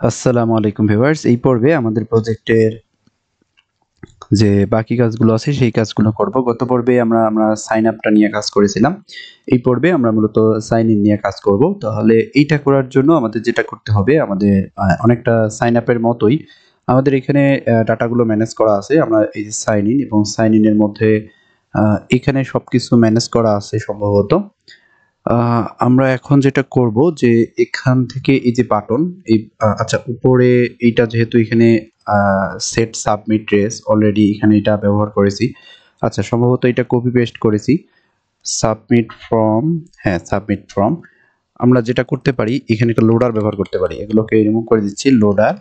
আসসালামু আলাইকুম ভিউয়ার্স, এই পর্বে আমাদের প্রজেক্টের যে বাকি কাজগুলো আছে সেই কাজগুলো করব। গত পর্বে আমরা সাইন আপটা নিয়ে কাজ করেছিলাম। এই পর্বে আমরা মূলত সাইন ইন নিয়ে কাজ করব। তাহলে এইটা করার জন্য আমাদের যেটা করতে হবে, আমাদের অনেকটা সাইন আপের মতোই আমাদের এখানে ডাটাগুলো ম্যানেজ করা আছে। আমরা এই যে সাইন ইন এবং সাইন ইন এর মধ্যে এখানে সবকিছু ম্যানেজ করা আছে সম্ভবত। আমরা এখন যেটা করব যে এখান থেকে এই যে বাটন এই আচ্ছা উপরে এইটা যেহেতু এখানে সেট সাবমিট রেস অলরেডি এখানে এটা ব্যবহার করেছি। আচ্ছা সম্ভবত এটা কপি পেস্ট করেছি। সাবমিট ফ্রম, হ্যাঁ সাবমিট ফ্রম। আমরা যেটা করতে পারি এখানে একটা লোডার ব্যবহার করতে পারি। এগুলোকে রিমুভ করে দিচ্ছি, লোডার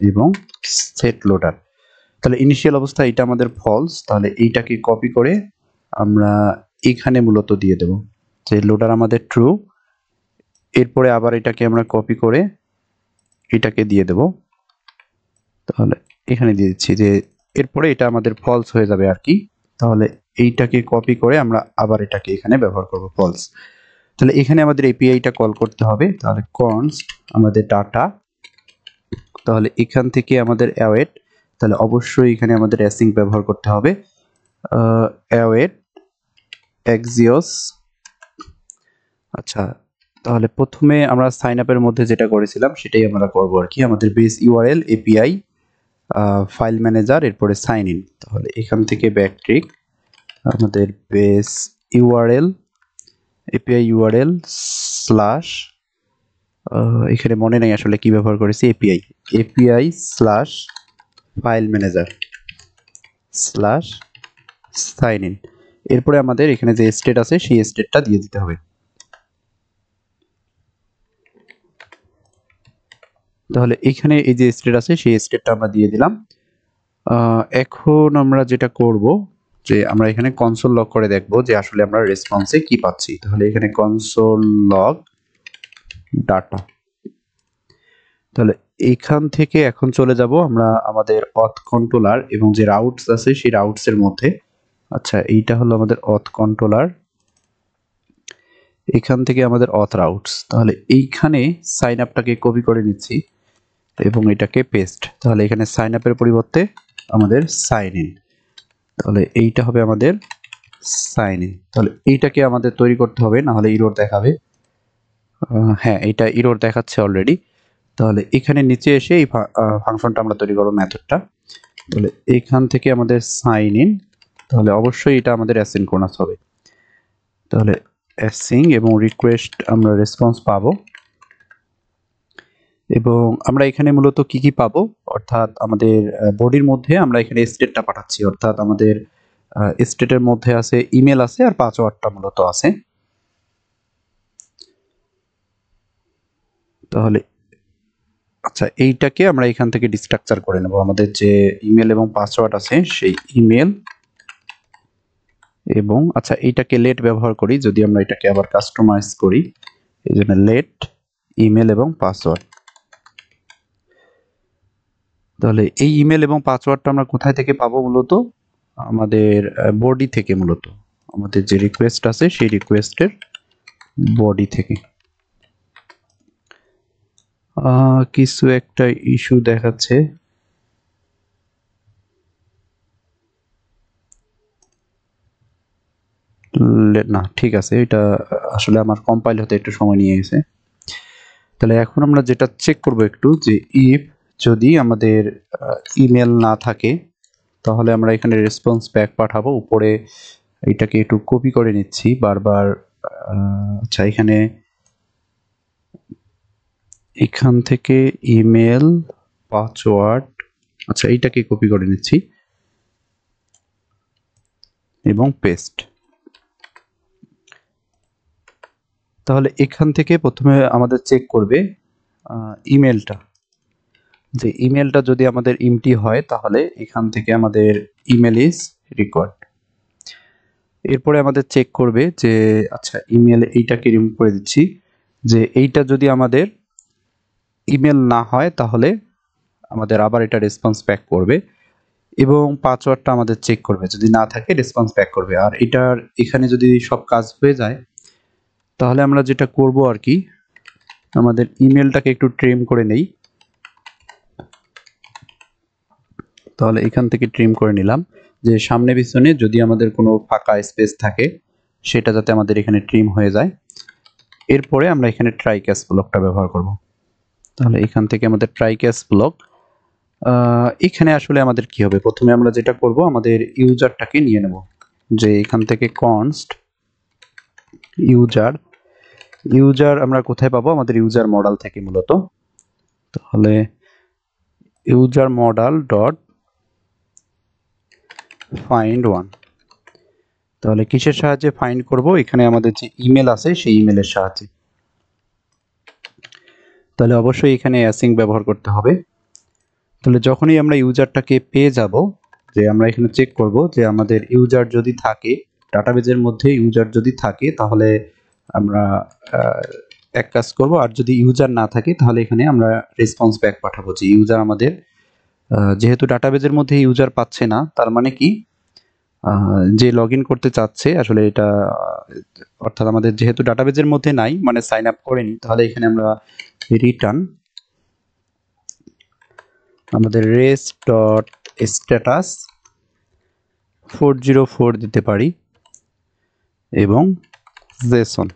এবং সেট লোডার। তাহলে ইনিশিয়াল অবস্থা এটা আমাদের ফলস, তাহলে এইটাকে কপি করে আমরা এখানে মূলত দিয়ে দেব যে লোডার আমাদের ট্রু। এরপরে আবার এটাকে আমরা কপি করে এটাকে দিয়ে দেব। তাহলে এখানে দিয়ে দিচ্ছি যে এরপরে এটা আমাদের ফলস হয়ে যাবে আর কি। তাহলে এইটাকে কপি করে আমরা আবার এটাকে এখানে ব্যবহার করব ফলস। তাহলে এখানে আমাদের এপিআইটা কল করতে হবে। তাহলে কনস্ট আমাদের ডাটা, তাহলে এখান থেকে আমাদের অ্যাওয়েট, তাহলে অবশ্যই এখানে আমাদের অ্যাসিং ব্যবহার করতে হবে। Await Axios. আচ্ছা তাহলে প্রথমে আমরা সাইন আপের মধ্যে যেটা করেছিলাম সেটাই আমরা করব আর কি। আমাদের base URL API file manager, এরপরে সাইন ইন। তাহলে এখান থেকে ব্যাকট্রিক আমাদের base URL API URL slash, এখানে মনে নাই আসলে কি ব্যবহার করেছি, API API slash file manager slash sign in. এরপরে আমাদের এখানে যে স্টেট আছে সেই স্টেটটা দিয়ে দিতে হবে। তাহলে এখানে এই যে স্টেট আছে সেই স্টেটটা আমরা দিয়ে দিলাম। এখন আমরা যেটা করব যে আমরা এখানে কনসোল লগ করে দেখব যে আসলে আমরা রেসপন্সে কি পাচ্ছি। তাহলে এখানে কনসোল লগ ডাটা। তাহলে এখান থেকে এখন চলে যাব আমরা আমাদের অথ কন্ট্রোলার এবং যে রাউটস আছে সেই রাউটস এর মধ্যে। আচ্ছা এইটা হলো আমাদের অথ কন্ট্রোলার, এখান থেকে আমাদের অথ রাউটস। তাহলে এইখানে সাইন আপটাকে কপি করে নিচ্ছি এবং এটাকে পেস্ট। তাহলে এখানে সাইন আপের পরিবর্তে আমাদের সাইন ইন। তাহলে এইটা হবে আমাদের সাইন ইন। তাহলে এইটাকে আমাদের তৈরি করতে হবে, না হলে ইরর দেখাবে। হ্যাঁ এটা ইরর দেখাচ্ছে অলরেডি। তাহলে এখানে নিচে এসে এই ফাংশনটা আমরা তৈরি করব, মেথডটা। তাহলে এখান থেকে আমাদের সাইন ইন, তাহলে অবশ্যই এটা আমাদের অ্যাসিনক্রোনাস হবে। তাহলে অ্যাসিং এবং রিকোয়েস্ট আমরা রেসপন্স পাবো। এবং আমরা এখানে মূলত কি কি পাবো, অর্থাৎ আমাদের বডির মধ্যে আমরা এখানে স্টেটটা পাঠাচ্ছি, অর্থাৎ আমাদের স্টেটের মধ্যে আছে ইমেল আছে আর পাসওয়ার্ডটা মূলত আছে। তাহলে আচ্ছা এইটাকে আমরা এখান থেকে ডিস্ট্রাকচার করে নেব। আমাদের যে ইমেল এবং পাসওয়ার্ড আছে সেই ইমেল এবং আচ্ছা এইটাকে লেট ব্যবহার করি, যদি আমরা এটাকে আবার কাস্টমাইজ করি, এই জন্য লেট ইমেল এবং পাসওয়ার্ড। তাহলে এই ইমেল এবং পাসওয়ার্ডটা আমরা কোথায় থেকে পাবো, মূলত আমাদের বডি থেকে, মূলত আমাদের যে রিকোয়েস্ট আছে সেই রিকোয়েস্টের বডি থেকে। কিছু একটা ইস্যু দেখাচ্ছে, না ঠিক আছে, এটা আসলে আমার কম্পাইল হতে একটু সময় নিয়ে গেছে। তাহলে এখন আমরা যেটা চেক করব একটু, যে ইফ যদি আমাদের ইমেল না থাকে তাহলে আমরা এখানে রেসপন্স ব্যাক পাঠাবো। উপরে এটাকে একটু কপি করে নিচ্ছি বারবার। আচ্ছা এখান থেকে ইমেল পাসওয়ার্ড, আচ্ছা এইটাকে কপি করে নিচ্ছি এবং পেস্ট। তাহলে এখান থেকে প্রথমে আমাদের চেক করবে ইমেলটা, যে ইমেলটা যদি আমাদের এমটি হয় তাহলে এখান থেকে আমাদের ইমেল ইজ রিকোয়ার্ড। এরপরে আমাদের চেক করবে যে আচ্ছা ইমেল এইটাকে রিমুভ করে দিচ্ছি, যে এইটা যদি আমাদের ইমেল না হয় তাহলে আমাদের আবার এটা রেসপন্স ব্যাক করবে এবং পাসওয়ার্ডটা আমাদের চেক করবে, যদি না থাকে রেসপন্স ব্যাক করবে। আর এটার এখানে যদি সব কাজ হয়ে যায় তাহলে আমরা যেটা করব আর কি, আমাদের ইমেলটাকে একটু ট্রিম করে নেই। তাহলে এখান থেকে ট্রিম করে নিলাম, যে সামনে পিছনে যদি আমাদের কোনো ফাঁকা স্পেস থাকে সেটা যাতে আমাদের এখানে ট্রিম হয়ে যায়। এরপরে আমরা এখানে ট্রাই ক্যাচ ব্লকটা ব্যবহার করব। তাহলে এখান থেকে আমাদের ট্রাই ক্যাচ ব্লক, এখানে আসলে আমাদের কি হবে, প্রথমে আমরা যেটা করব আমাদের ইউজারটাকে নিয়ে নেব, যে এখান থেকে কনস্ট ইউজার আমরা কোথায় পাবো, আমাদের ইউজার মডেল থেকে মূলত। তাহলে user model dot find one, তাহলে কিসের সাহায্যে ফাইন্ড করব, এখানে আমাদের যে ইমেল আছে সেই ইমেলের সাহায্যে। তাহলে অবশ্যই এখানে অ্যাসিং ব্যবহার করতে হবে। তাহলে যখনই আমরা ইউজারটাকে পেয়ে যাব, যে আমরা এখানে চেক করব যে আমাদের ইউজার যদি থাকে, ডাটাবেজের মধ্যে ইউজার যদি থাকে তাহলে আমরা এক কাজ করব, আর যদি ইউজার না থাকে তাহলে এখানে আমরা রেসপন্স ব্যাক পাঠাবো যে ইউজার আমাদের, যেহেতু ডাটাবেজের মধ্যে ইউজার পাচ্ছে না, তার মানে কি যে লগ ইন করতে চাচ্ছে আসলে এটা, অর্থাৎ আমাদের যেহেতু ডাটাবেজের মধ্যে নাই মানে সাইন আপ করেনি, তাহলে এখানে আমরা রিটার্ন আমাদের রেস ডট স্ট্যাটাস 404 দিতে পারি এবং জেসন।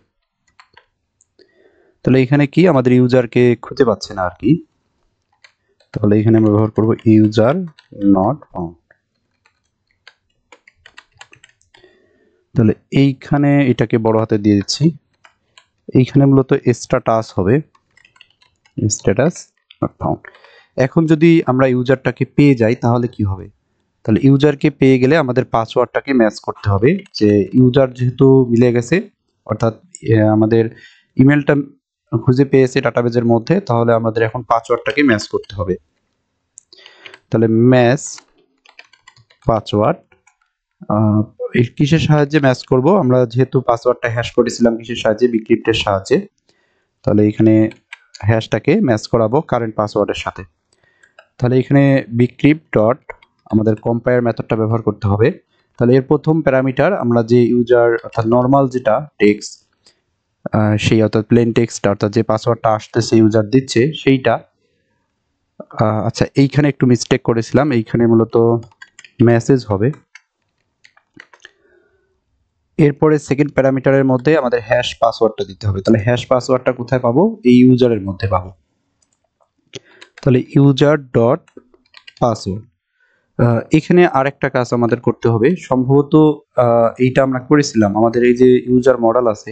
তাহলে এখানে কি আমাদের ইউজারকে খুঁজে পাচ্ছে না আর কি, তাহলে এখানে আমরা ব্যবহার করব ইউজার নট ফাউন্ড। তাহলে এইখানে এটাকে বড় হাতে দিয়ে দিচ্ছি, এইখানে মূলত স্ট্যাটাস হবে, স্ট্যাটাস নট ফাউন্ড। এখন যদি আমরা ইউজারটাকে পেয়ে যাই তাহলে কি হবে, তাহলে ইউজারকে পেয়ে গেলে আমাদের পাসওয়ার্ডটাকে ম্যাচ করতে হবে, যে ইউজার যেহেতু মিলে গেছে, অর্থাৎ আমাদের ইমেলটা খুঁজে পেয়েছে ডাটাবেজের মধ্যে, তাহলে আমাদের এখন পাসওয়ার্ডটাকে ম্যাচ করতে হবে। তাহলে ম্যাচ পাসওয়ার্ড, কিসের সাহায্যে ম্যাচ করব, আমরা যেহেতু পাসওয়ার্ডটা হ্যাশ করেছিলাম কিসের সাহায্যে, বিক্রিপ্টের সাহায্যে, তাহলে এখানে হ্যাশটাকে ম্যাচ করাবো কারেন্ট পাসওয়ার্ডের সাথে। তাহলে এখানে বিক্রিপ্ট ডট আমাদের কম্পায়ার মেথডটা ব্যবহার করতে হবে। তাহলে এর প্রথম প্যারামিটার আমরা যে ইউজার, অর্থাৎ নর্মাল যেটা টেক্সট, সেই অর্থাৎ প্লেন টেক্সট, অর্থাৎ যে পাসওয়ার্ডটা আসতেছে ইউজার দিচ্ছে সেইটা, আচ্ছা এইখানে একটু মিস্টেক করেছিলাম, এইখানে মূলত মেসেজ হবে। এরপরে সেকেন্ড প্যারামিটারের মধ্যে আমাদের হ্যাশ পাসওয়ার্ডটা দিতে হবে। তাহলে হ্যাশ পাসওয়ার্ডটা কোথায় পাবো, এই ইউজারের মধ্যে পাবো। তাহলে ইউজার ডট পাসওয়ার্ড, এখানে আরেকটা কাজ আমাদের করতে হবে, সম্ভবত এইটা আমরা করেছিলাম, আমাদের এই যে ইউজার মডেল আছে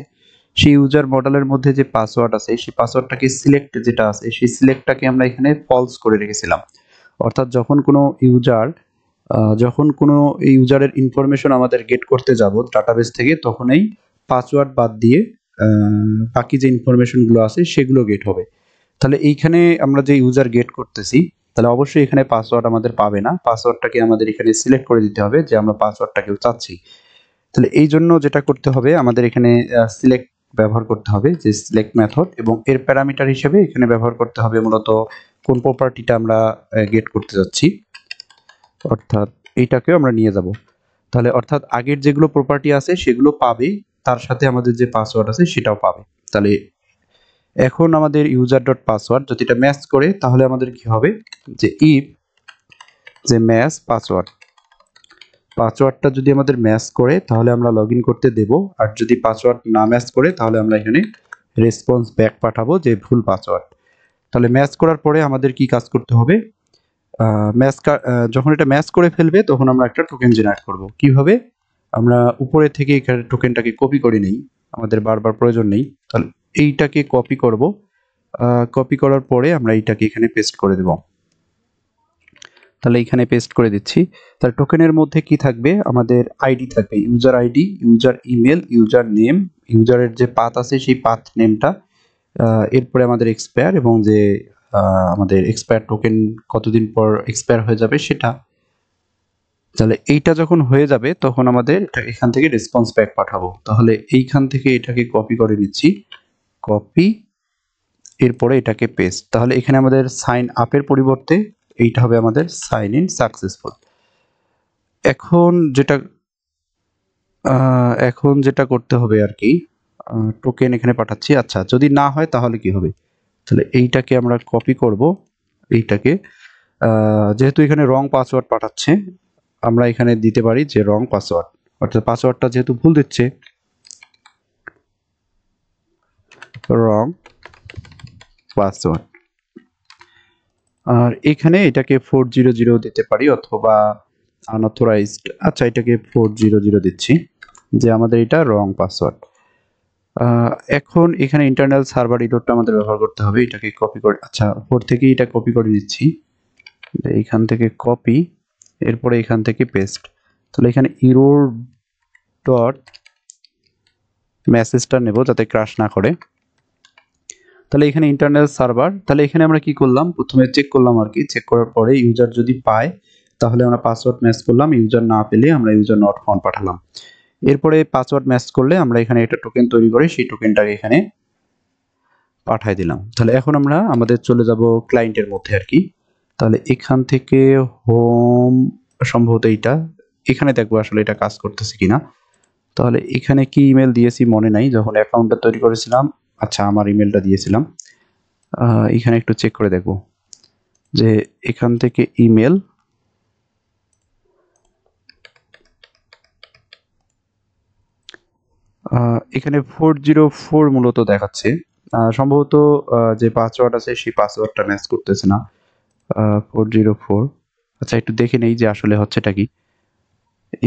সেই ইউজার মডেলের মধ্যে যে পাসওয়ার্ড আছে সেই পাসওয়ার্ডটাকে সিলেক্ট যেটা আছে সেই সিলেক্টটাকে আমরা এখানে ফলস করে রেখেছিলাম। অর্থাৎ যখন কোনো ইউজারের ইনফরমেশন আমাদের গেট করতে যাব ডাটাবেস থেকে, তখন এই পাসওয়ার্ড বাদ দিয়ে বাকি যে ইনফরমেশনগুলো আছে সেগুলো গেট হবে। তাহলে এইখানে আমরা যে ইউজার গেট করতেছি, তাহলে অবশ্যই এখানে পাসওয়ার্ড আমাদের পাবে না, পাসওয়ার্ডটাকে আমাদের এখানে সিলেক্ট করে দিতে হবে যে আমরা পাসওয়ার্ডটাকেও চাচ্ছি। তাহলে এই জন্য যেটা করতে হবে আমাদের এখানে সিলেক্ট ব্যবহার করতে হবে, যে সিলেক্ট মেথড, এবং এর প্যারামিটার হিসেবে এখানে ব্যবহার করতে হবে মূলত কোন প্রপার্টিটা আমরা গেট করতে যাচ্ছি, অর্থাৎ এইটাকেও আমরা নিয়ে যাব। তাহলে অর্থাৎ আগের যেগুলো প্রপার্টি আছে সেগুলো পাবে, তার সাথে আমাদের যে পাসওয়ার্ড আছে সেটাও পাবে। তাহলে এখন আমাদের ইউজার ডট পাসওয়ার্ড যদি এটা ম্যাচ করে তাহলে আমাদের কি হবে, যে ইফ যে ম্যাচ পাসওয়ার্ডটা যদি আমাদের ম্যাচ করে তাহলে আমরা লগ ইন করতে দেব, আর যদি পাসওয়ার্ড না ম্যাচ করে তাহলে আমরা এখানে রেসপন্স ব্যাক পাঠাবো যে ভুল পাসওয়ার্ড। তাহলে ম্যাচ করার পরে আমাদের কি কাজ করতে হবে, যখন এটা ম্যাচ করে ফেলবে তখন আমরা একটা টোকেন জেনারেট করব। কিভাবে, আমরা উপরে থেকে এখানে টোকেনটাকে কপি করে নেই, আমাদের বারবার প্রয়োজন নেই। তাহলে এইটাকে কপি করব, কপি করার পরে আমরা এইটাকে এখানে পেস্ট করে দেব। তাহলে এখানে পেস্ট করে দিচ্ছি। তাহলে টোকেনের মধ্যে কি থাকবে, আমাদের আইডি থাকবে, user ID, user email, user name, ইউজারের যে পাথ আছে সেই পাথ নেমটা, এরপরে আমাদের এক্সপায়ার, এবং যে আমাদের এক্সপায়ার টোকেন কতদিন পর এক্সপায়ার হয়ে যাবে সেটা। তাহলে এইটা যখন হয়ে যাবে তখন আমাদের এখান থেকে রেসপন্স ব্যাক পাঠাবো। তাহলে এইখান থেকে এটাকে কপি করে নিচ্ছি, কপি, এরপরে এটাকে পেস্ট। তাহলে এখানে আমাদের সাইন আপের পরিবর্তে এইটা হবে আমাদের সাইন ইন সাকসেসফুল। এখন যেটা করতে হবে আর কি, টোকেন এখানে পাঠাচ্ছি। আচ্ছা যদি না হয় তাহলে কি হবে, তাহলে এইটাকে আমরা কপি করব, এইটাকে যেহেতু এখানে রং পাসওয়ার্ড পাঠাচ্ছে, আমরা এখানে দিতে পারি যে রং পাসওয়ার্ড, অর্থাৎ পাসওয়ার্ডটা যেহেতু ভুল দিচ্ছে, রং পাসওয়ার্ড। আর এখানে এটাকে 400 দিতে পারি অথবা আনঅথরাইজড। আচ্ছা, এটাকে 400 দিচ্ছি, যে আমাদের এটা রং পাসওয়ার্ড। এখন এখানে ইন্টারনাল সার্ভার ইরোরটা আমাদের ব্যবহার করতে হবে। এটাকে কপি করে, আচ্ছা 4 থেকে এটা কপি করে দিচ্ছি, এইখান থেকে কপি, এরপরে এখান থেকে পেস্ট। তাহলে এখানে ইরোর ডট মেসেজটা নেব যাতে ক্রাশ না করে। তাহলে এখানে ইন্টারনাল সার্ভার, তাহলে এখানে আমরা কি করলাম, প্রথমে চেক করলাম আর কি, চেক করার পরে ইউজার যদি পায় তাহলে আমরা পাসওয়ার্ড ম্যাচ করলাম, ইউজার না পেলে আমরা ইউজার নট ফাউন্ড পাঠালাম। এরপরে পাসওয়ার্ড ম্যাচ করলে আমরা এখানে একটা টোকেন তৈরি করে সেই টোকেনটাকে এখানে পাঠাই দিলাম। তাহলে এখন আমরা আমাদের চলে যাব ক্লায়েন্টের মধ্যে আর কি। তাহলে এখান থেকে হোম, সম্ভবত এইটা, এখানে দেখবো আসলে এটা কাজ করতেছে কিনা। তাহলে এখানে কি ইমেল দিয়েছি মনে নাই, যখন অ্যাকাউন্টটা তৈরি করেছিলাম। আচ্ছা, আমার ইমেলটা দিয়েছিলাম, এখানে একটু চেক করে দেখব যে এখান থেকে ইমেল, এখানে 404 মূলত দেখাচ্ছে। সম্ভবত যে পাসওয়ার্ড আছে সেই পাসওয়ার্ডটা ম্যাচ করতেছে না। 404, আচ্ছা একটু দেখে নেই যে আসলে হচ্ছেটা কি।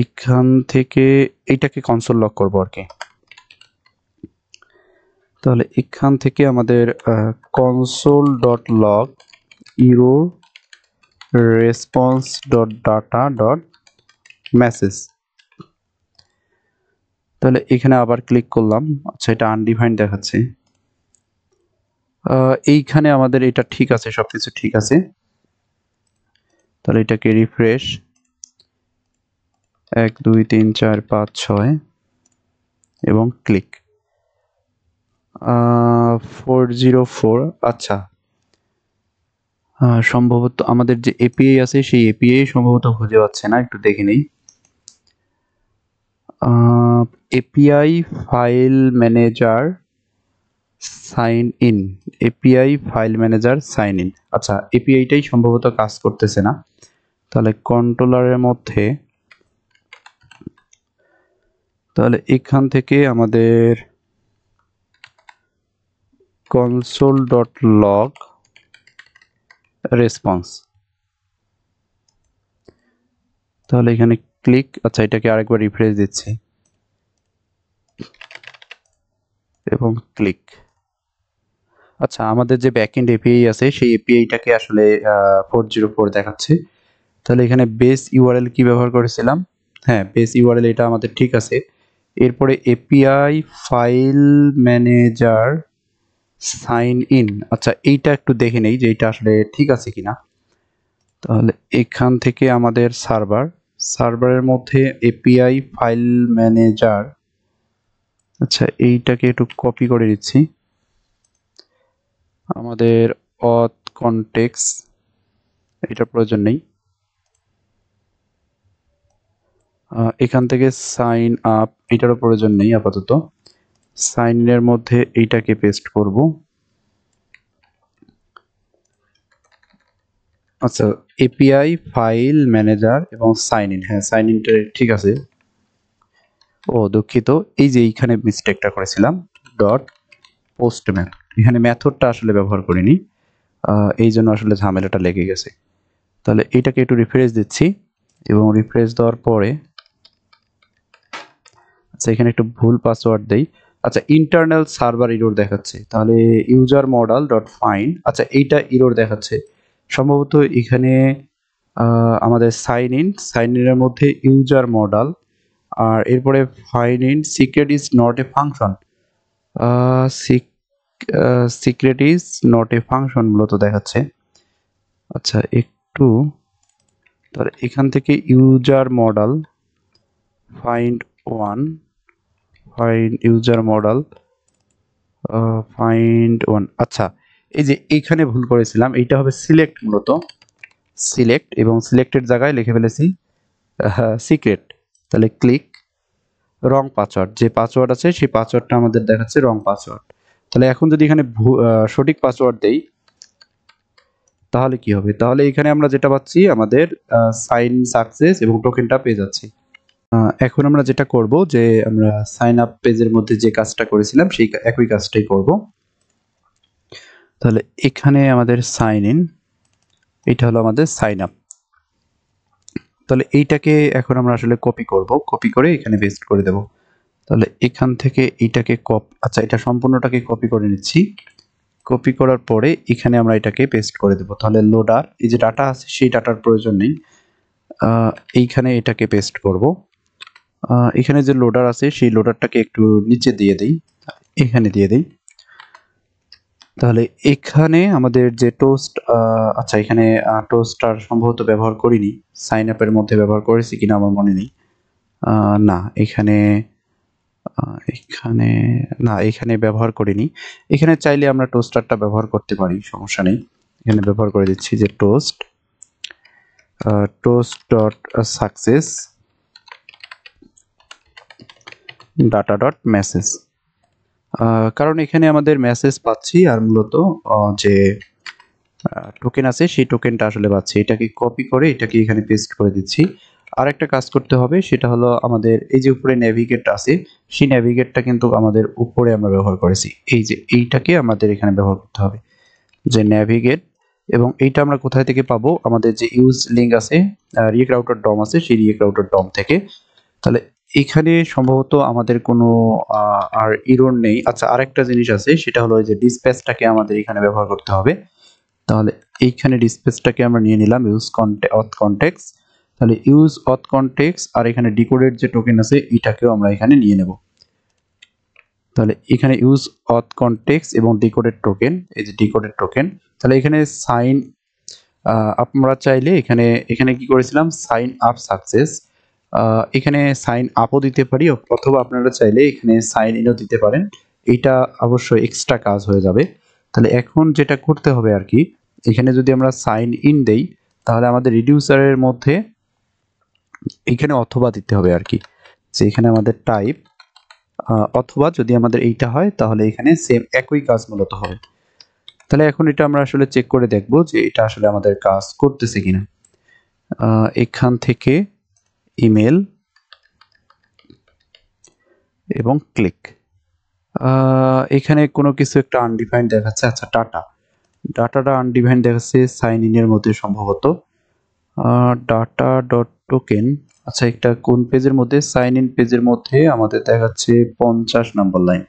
এখান থেকে এইটাকে কনসোল লক করবো আর কি। তাহলে এখান থেকে আমাদের console dot log error response dot data dot message. তাহলে এখানে আবার ক্লিক করলাম, আচ্ছা এটা আনডিফাইন্ড দেখাচ্ছে। এইখানে আমাদের এটা ঠিক আছে, সবকিছু ঠিক আছে। তাহলে এটাকে রিফ্রেশ, 1 2 3 4 5 6 এবং ক্লিক। 404, আচ্ছা সম্ভবত আমাদের যে এপিআই আছে সেই এপিআই সম্ভবত খুঁজে পাচ্ছে না, একটু দেখে নেই। API file manager sign in, API file manager sign in, আচ্ছা এপিআইটাই সম্ভবত কাজ করতেছে না। তাহলে কন্ট্রোলারের মধ্যে, তাহলে এখান থেকে আমাদের কনসোল ডট লগ রেসপন্স, তাহলে এখানে ক্লিক, আচ্ছা এটাকে আরেকবার রিফ্রেশ দিচ্ছি এবং ক্লিক। আচ্ছা, আমাদের যে ব্যাকএন্ড এপিআই আছে সেই এপিআইটাকে আসলে 404 দেখাচ্ছে। তাহলে এখানে বেস ইউআরএল কি ব্যবহার করেছিলাম, হ্যাঁ বেস ইউআরএল এটা আমাদের ঠিক আছে। এরপরে API file manager sign in, আচ্ছা এইটা একটু দেখে নেই যে এটা আসলে ঠিক আছে কিনা। তাহলে এখান থেকে আমাদের সার্ভারের মধ্যে এপিআই ফাইল ম্যানেজার, আচ্ছা এইটাকে একটু কপি করে দিচ্ছি, আমাদের অথ কনটেক্সট এটার প্রয়োজন নেই। এখান থেকে সাইন আপ এটারও প্রয়োজন নেই আপাতত। সাইন ইনের মধ্যে এইটাকে পেস্ট করব। আচ্ছা, এপিআই ফাইল ম্যানেজার এবং সাইন ইন, হ্যাঁ সাইন ইনটা ঠিক আছে। ও দুঃখিত, এই যে এইখানে মিস্টেকটা করেছিলাম, ডট পোস্টম্যান, এখানে মেথডটা আসলে ব্যবহার করিনি, এই জন্য আসলে ঝামেলাটা লেগে গেছে। তাহলে এটাকে একটু রিফ্রেশ দিচ্ছি এবং রিফ্রেশ দেওয়ার পরে, আচ্ছা এখানে একটু ভুল পাসওয়ার্ড দেই। আচ্ছা, ইন্টারনাল সার্ভার ইরর দেখাচ্ছে, তাহলে ইউজার মডেল ডট ফাইন্ড, আচ্ছা এইটা ইরর দেখাচ্ছে সম্ভবত এখানে। আমাদের সাইন ইনের মধ্যে ইউজার মডেল, আর এরপরে fine in secret is not a function, secret is not a function মূলত দেখাচ্ছে। আচ্ছা একটু, তাহলে এখান থেকে user model find one, find user model find one, আচ্ছা এই যে এইখানে ভুল করেছিলাম, এইটা হবে সিলেক্ট, মূলত সিলেক্ট, এবং সিলেক্টের জায়গায় লিখে ফেলেছি সিক্রেট। তাহলে ক্লিক, রং পাসওয়ার্ড, যে পাসওয়ার্ড আছে সেই পাসওয়ার্ডটা আমাদের দেখাচ্ছে রং পাসওয়ার্ড। তাহলে এখন যদি এখানে সঠিক পাসওয়ার্ড দেই, তাহলে কি হবে, তাহলে এখানে আমরা যেটা পাচ্ছি আমাদের সাইন সাকসেস এবং টোকেনটা পেয়ে যাচ্ছি। এখন আমরা যেটা করব যে আমরা সাইন আপ পেজের মধ্যে যে কাজটা করেছিলাম সেই একই কাজটাই করব। তাহলে এখানে আমাদের সাইন ইন, এটা হলো আমাদের সাইন আপ। তাহলে এইটাকে এখন আমরা আসলে কপি করব, কপি করে এখানে পেস্ট করে দেব। তাহলে এখান থেকে এইটাকে আচ্ছা এটা সম্পূর্ণটাকে কপি করে নিচ্ছি। কপি করার পরে এখানে আমরা এটাকে পেস্ট করে দেব। তাহলে লোডার, এই যে ডাটা আছে সেই ডাটার প্রয়োজন নেই, এইখানে এটাকে পেস্ট করব। এখানে যে লোডার আছে সেই লোডারটাকে একটু নিচে দিয়ে দেই, এখানে দিয়ে দেই। তাহলে এখানে আমাদের যে টোস্ট, আচ্ছা এখানে টোস্টার সম্ভবত ব্যবহার করিনি, সাইন আপের মধ্যে ব্যবহার করেছি কিনা আমার মনে নেই। না এখানে এখানে না, এখানে ব্যবহার করিনি। এখানে চাইলে আমরা টোস্টারটা ব্যবহার করতে পারি, সমস্যা নেই। এখানে ব্যবহার করে দিচ্ছি যে toast dot success data dot message, কারণ এখানে আমাদের মেসেজ পাচ্ছি আর মূলত যে টোকেন আছে সেই টোকেনটা আসলে পাচ্ছি। এটাকে কপি করে এটাকে এখানে পেস্ট করে দিচ্ছি। আর একটা কাজ করতে হবে, সেটা হলো আমাদের এই যে উপরে নেভিগেট আছে সেই নেভিগেটটা কিন্তু আমাদের উপরে আমরা ব্যবহার করেছি, এই যে এইটাকে আমাদের এখানে ব্যবহার করতে হবে যে নেভিগেট। এবং এইটা আমরা কোথায় থেকে পাবো, আমাদের যে ইউজ লিঙ্ক আছে রিয়েক্ট রাউটার ডম আছে সেই রিয়েক্ট রাউটার ডম থেকে। তাহলে এখানে সম্ভবত আমাদের কোনো আর ইরর নেই। আচ্ছা আরেকটা জিনিস আছে, সেটা হলো যে ডিসপ্যাচটাকে আমাদের এখানে ব্যবহার করতে হবে। তাহলে এইখানে ডিসপ্যাচটাকে আমরা নিয়ে নিলাম ইউজ অথ কনটেক্সট। তাহলে ইউজ অথ কনটেক্সট আর এখানে ডিকোডেড যে টোকেন আছে এটাকেও আমরা এখানে নিয়ে নেব। তাহলে এখানে ইউজ অথ কনটেক্সট এবং ডিকোডেড টোকেন, এই যে ডিকোডেড টোকেন। তাহলে এখানে সাইন আমরা চাইলে এখানে এখানে কি করেছিলাম, সাইন আপ সাকসেস, এখানে সাইন আপও দিতে পারি, অথবা আপনারা চাইলে এখানে সাইন ইনও দিতে পারেন। এইটা অবশ্যই এক্সট্রা কাজ হয়ে যাবে। তাহলে এখন যেটা করতে হবে আর কি, এখানে যদি আমরা সাইন ইন দেই তাহলে আমাদের রিডিউসারের মধ্যে এখানে অথবা দিতে হবে আর কি, যে এখানে আমাদের টাইপ অথবা যদি আমাদের এইটা হয় তাহলে এখানে সেম একই কাজ মূলত হবে। তাহলে এখন এটা আমরা আসলে চেক করে দেখব যে এটা আসলে আমাদের কাজ করতেছে কিনা। এখান থেকে ইমেল এবং ক্লিক, এখানে কোনো কিছু একটা আনডিফাইন্ড দেখাচ্ছে। আচ্ছা ডাটাটা আনডিফাইন্ড দেখাচ্ছে সাইন ইনের মধ্যে সম্ভবত। ডাটা ডট টোকেন, আচ্ছা একটা কোন পেজের মধ্যে, সাইন ইন পেজের মধ্যে আমাদের দেখাচ্ছে 50 নম্বর লাইন,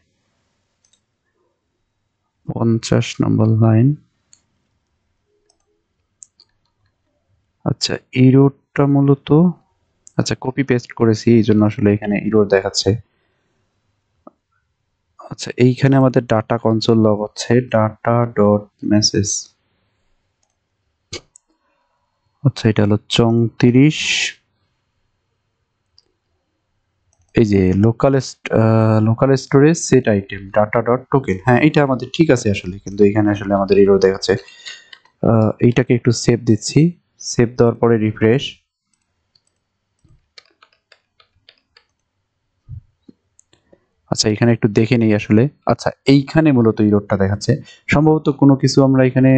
50 নম্বর লাইন। আচ্ছা ইরোরটা মূলত, আচ্ছা কপি পেস্ট করেছি এই জন্য আসলে এখানে ইরোর দেখাচ্ছে। আচ্ছা এইখানে আমাদের ডাটা কনসোল লগ হচ্ছে ডাটা ডট মেসেজ। আচ্ছা এটা হলো 34, এই যে local storage set item data dot token. হ্যাঁ এটা আমাদের ঠিক আছে আসলে, কিন্তু এখানে আসলে আমাদের এরর দেখাচ্ছে। এইটাকে একটু সেভ দিচ্ছি, সেভ দেওয়ার পরে রিফ্রেশ। আচ্ছা এখানে একটু দেখে নেই আসলে। আচ্ছা এইখানে মূলত ইররটা দেখাচ্ছে, সম্ভবত কোনো কিছু আমরা এখানে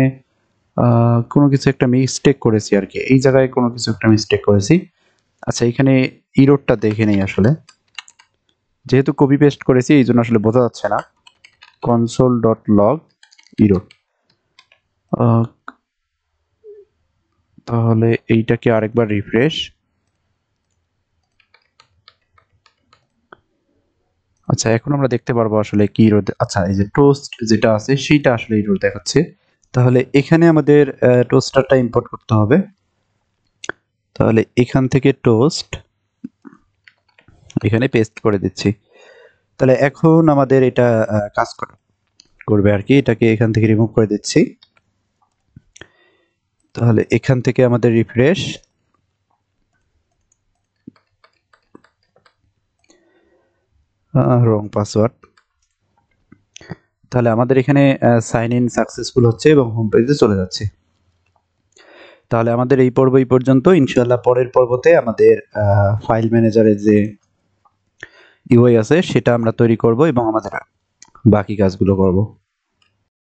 কোনো কিছু একটা মিস্টেক করেছি আর কি, এই জায়গায় কোনো কিছু একটা মিস্টেক করেছি। আচ্ছা এখানে ইররটা দেখে নেই আসলে, যেহেতু কপি পেস্ট করেছি এই জন্য আসলে বোঝা যাচ্ছে না। কনসোল ডট লগ ইরর, তাহলে এইটাকে আরেকবার রিফ্রেশ। আচ্ছা এখন আমরা দেখতে পারবো আসলে কি ইরর। আচ্ছা এই যে টোস্ট যেটা আছে সেইটা আসলে ইরর দেখাচ্ছে। তাহলে এখানে আমাদের টোস্টারটা ইম্পোর্ট করতে হবে। তাহলে এখান থেকে টোস্ট এখানে পেস্ট করে দিচ্ছি। তাহলে এখন আমাদের এটা কাজ করবে আর কি, এটাকে এখান থেকে রিমুভ করে দিচ্ছি। তাহলে এখান থেকে আমাদের রিফ্রেশ, রং পাসওয়ার্ড। তাহলে আমাদের এখানে সাইন ইন সাকসেসফুল হচ্ছে এবং হোম পেজে চলে যাচ্ছে। তাহলে আমাদের এই পর্ব এই পর্যন্ত। ইনশাআল্লাহ পরের পর্বতে আমাদের ফাইল ম্যানেজারের যে ইউআই আছে সেটা আমরা তৈরি করব এবং আমাদের বাকি কাজগুলো করব।